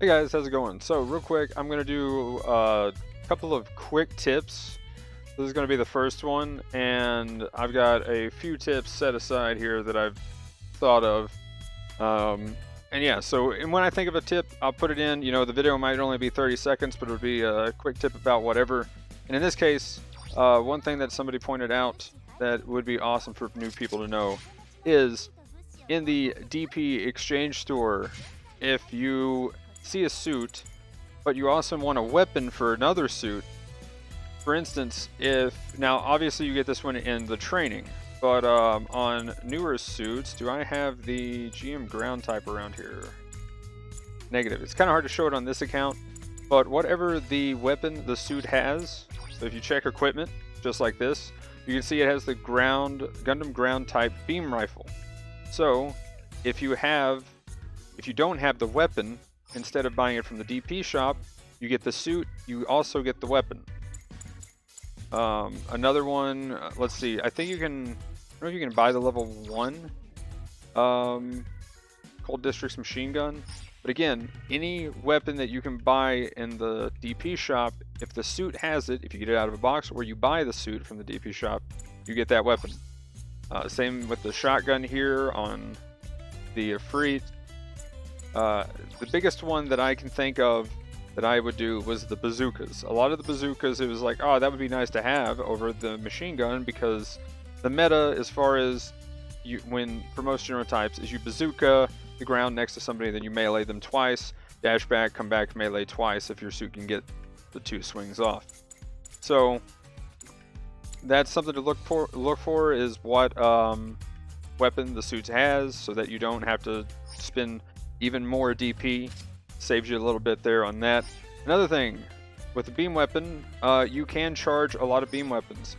Hey guys, how's it going? So real quick, I'm gonna do a couple of quick tips. This is gonna be the first one, and I've got a few tips set aside here that I've thought of. And yeah, and when I think of a tip, I'll put it in. The video might only be 30 seconds, but it'll be a quick tip about whatever. And in this case, one thing that somebody pointed out that would be awesome for new people to know is in the DP exchange store, if you see a suit, but you also want a weapon for another suit. For instance, now obviously you get this one in the training, but on newer suits, do I have the GM ground type around here? Negative. It's kind of hard to show it on this account, but whatever the weapon the suit has, so if you check equipment, just like this, you can see it has the Gundam ground type beam rifle. So if you don't have the weapon, instead of buying it from the DP shop, you get the suit, you also get the weapon. Another one, let's see, I think I don't know if you can buy the level 1 Cold District's machine gun. But again, any weapon that you can buy in the DP shop, if the suit has it, if you get it out of a box, or you buy the suit from the DP shop, you get that weapon. Same with the shotgun here on the Efreet. The biggest one that I can think of that I would do was the bazookas. A lot of the bazookas, it was like, oh, that would be nice to have over the machine gun, because the meta, as far as for most genotypes, is you bazooka the ground next to somebody, then you melee them twice, dash back, come back, melee twice if your suit can get the 2 swings off. So that's something to look for is what weapon the suit has, so that you don't have to spend even more DP. Saves you a little bit there on that. Another thing, with the beam weapon, you can charge a lot of beam weapons.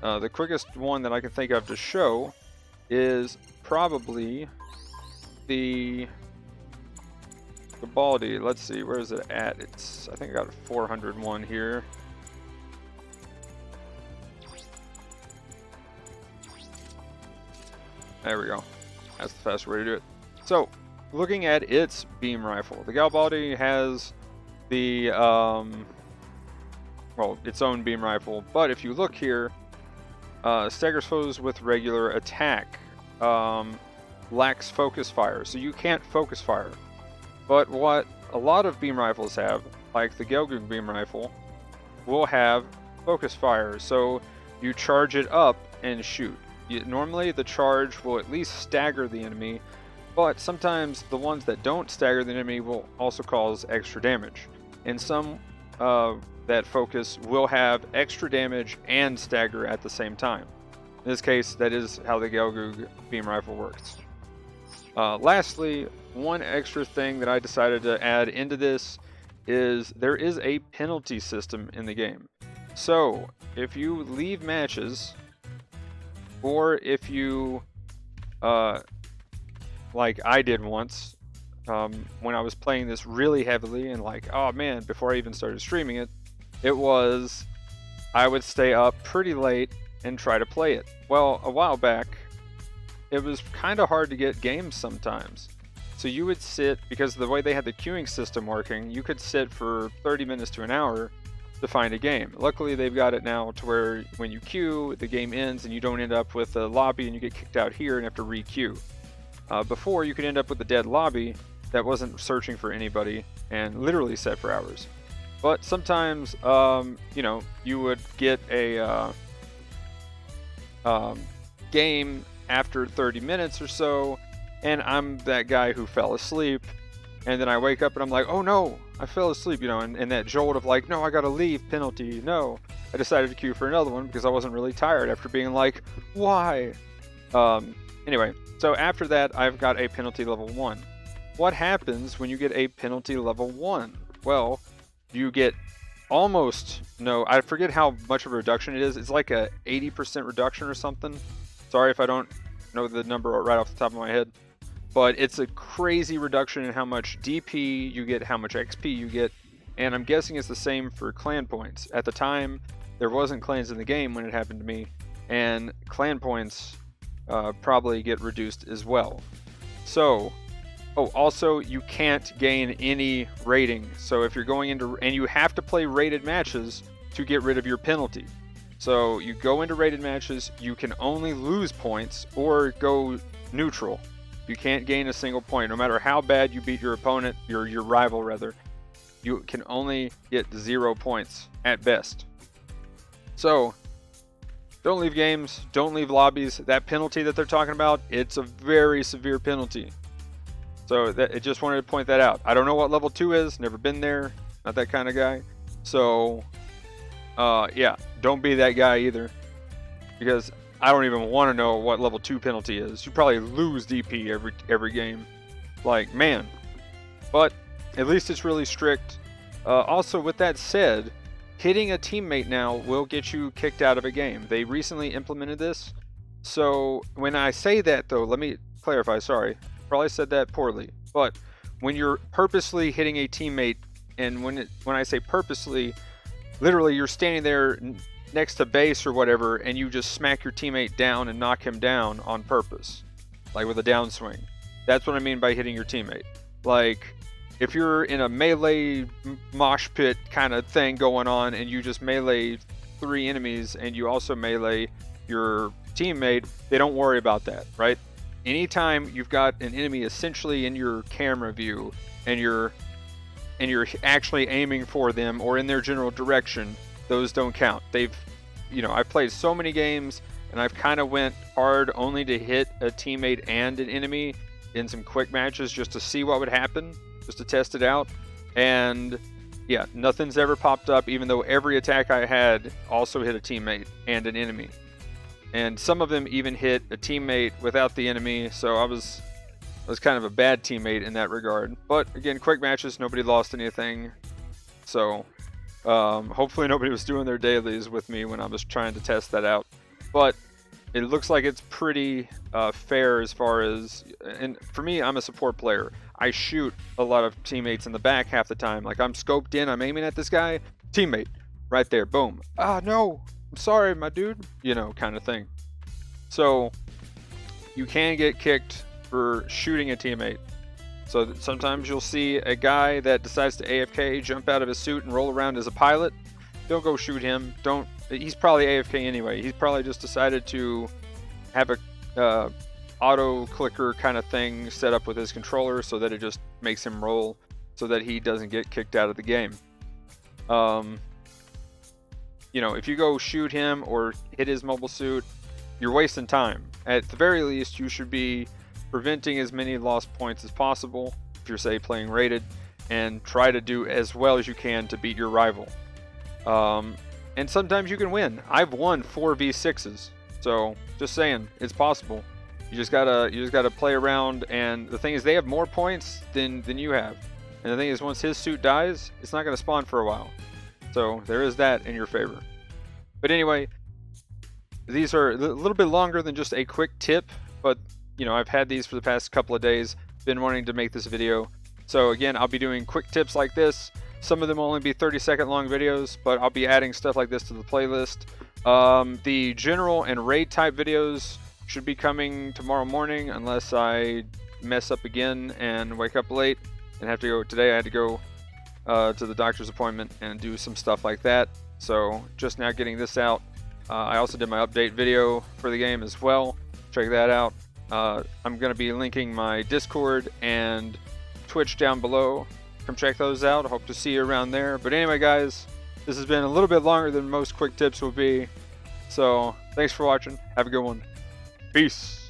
The quickest one that I can think of to show is probably the Baldy. Let's see, where is it at? I think I got a 401 here. There we go. That's the fastest way to do it. So, looking at its beam rifle, the Garibaldi has the its own beam rifle, but if you look here, staggers foes with regular attack, lacks focus fire, so you can't focus fire. But what a lot of beam rifles have, like the Gelgoog beam rifle, will have focus fire, so you charge it up and shoot. Normally the charge will at least stagger the enemy, but sometimes the ones that don't stagger the enemy will also cause extra damage. And some that focus will have extra damage and stagger at the same time. In this case, that is how the Gelgoog beam rifle works. Lastly, one extra thing that I decided to add into this is there is a penalty system in the game. So, if you leave matches, or if you like I did once, when I was playing this really heavily, and like, oh man, before I even started streaming it, I would stay up pretty late and try to play it. Well, a while back, it was kind of hard to get games sometimes. So you would sit, because the way they had the queuing system working, you could sit for 30 minutes to an hour to find a game. Luckily, they've got it now to where when you queue, the game ends and you don't end up with a lobby and you get kicked out here and have to re-queue. Before, you could end up with a dead lobby that wasn't searching for anybody and literally set for hours. But sometimes, you would get a game after 30 minutes or so, and I'm that guy who fell asleep, and then I wake up and I'm like, oh no, I fell asleep, and that jolt of like, no, I gotta leave, penalty, no. I decided to queue for another one because I wasn't really tired after being like, why? Anyway, so after that, I've got a penalty level 1. What happens when you get a penalty level 1? Well, you get almost I forget how much of a reduction it is. It's like a 80% reduction or something. Sorry if I don't know the number right off the top of my head. But it's a crazy reduction in how much DP you get, how much XP you get, and I'm guessing it's the same for clan points. At the time, there wasn't clans in the game when it happened to me, and clan points probably get reduced as well. So Oh, also, you can't gain any rating. So if you're going into, and you have to play rated matches to get rid of your penalty. So you go into rated matches, you can only lose points or go neutral. You can't gain a single point, no matter how bad you beat your opponent, your rival rather. You can only get 0 points at best. So don't leave games, don't leave lobbies. That penalty that they're talking about, it's a very severe penalty. So I just wanted to point that out. I don't know what level 2 is, never been there, not that kind of guy. So yeah, don't be that guy either, because I don't even want to know what level 2 penalty is. You probably lose DP every game. Like, man. But at least it's really strict. Also, with that said, hitting a teammate now will get you kicked out of a game. They recently implemented this. So when I say that, though, let me clarify. Sorry, probably said that poorly. But when you're purposely hitting a teammate, and when I say purposely, literally you're standing there next to base or whatever, and you just smack your teammate down and knock him down on purpose, like with a downswing. That's what I mean by hitting your teammate. Like, if you're in a melee mosh pit kind of thing going on, and you just melee 3 enemies, and you also melee your teammate, they don't worry about that, right? Anytime you've got an enemy essentially in your camera view, and you're actually aiming for them or in their general direction, those don't count. I've played so many games, and I've kind of went hard only to hit a teammate and an enemy in some quick matches just to see what would happen, just to test it out. And yeah, nothing's ever popped up, even though every attack I had also hit a teammate and an enemy. And some of them even hit a teammate without the enemy, so I was kind of a bad teammate in that regard. But again, quick matches, nobody lost anything. So hopefully nobody was doing their dailies with me when I was trying to test that out. But it looks like it's pretty fair as far as, and for me, I'm a support player. I shoot a lot of teammates in the back half the time. Like, I'm scoped in, I'm aiming at this guy, teammate, right there, boom. Ah, no, I'm sorry, my dude, kind of thing. So you can get kicked for shooting a teammate. So sometimes you'll see a guy that decides to AFK, jump out of his suit and roll around as a pilot. Don't go shoot him. He's probably AFK anyway. He's probably just decided to have a auto clicker kind of thing set up with his controller so that it just makes him roll so that he doesn't get kicked out of the game. If you go shoot him or hit his mobile suit, you're wasting time. At the very least, you should be preventing as many lost points as possible if you're, say, playing rated, and try to do as well as you can to beat your rival. And sometimes you can win. I've won 4v6s, so just saying, it's possible. You just gotta play around, and the thing is, they have more points than you have. And the thing is, once his suit dies, it's not gonna spawn for a while. So there is that in your favor. But anyway, these are a little bit longer than just a quick tip, but I've had these for the past couple of days, been wanting to make this video. So again, I'll be doing quick tips like this. Some of them will only be 30-second long videos, but I'll be adding stuff like this to the playlist. The general and raid type videos should be coming tomorrow morning, unless I mess up again and wake up late and have to go. Today I had to go to the doctor's appointment and do some stuff like that. So just now getting this out. I also did my update video for the game as well. Check that out. I'm going to be linking my Discord and Twitch down below. Come check those out. I hope to see you around there. But anyway, guys, this has been a little bit longer than most quick tips will be. So thanks for watching. Have a good one. Peace.